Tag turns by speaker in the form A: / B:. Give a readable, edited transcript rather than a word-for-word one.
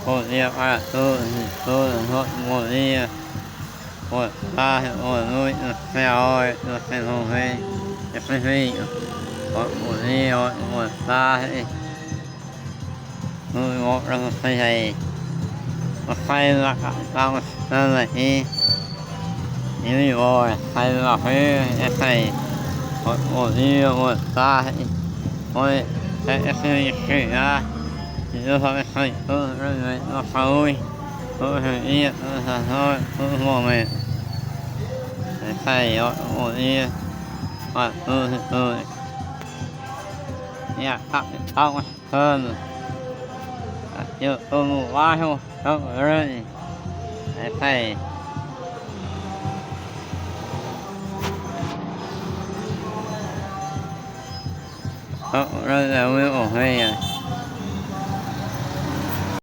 A: Podía para todo podía por bajo o muy mejor no se nos ve es frío podía por bajo muy bueno se hay hay la vamos a ir y mi voy hay la fe es hay podía por bajo hoy es que ya yo sabes hay todo no sabe tôi nghĩ là thôi tôi mong mẹ thầy ở đi và tôi nhà các ông hơn giờ tôi ngủ quá không không rồi thầy rồi là mới ổn hay à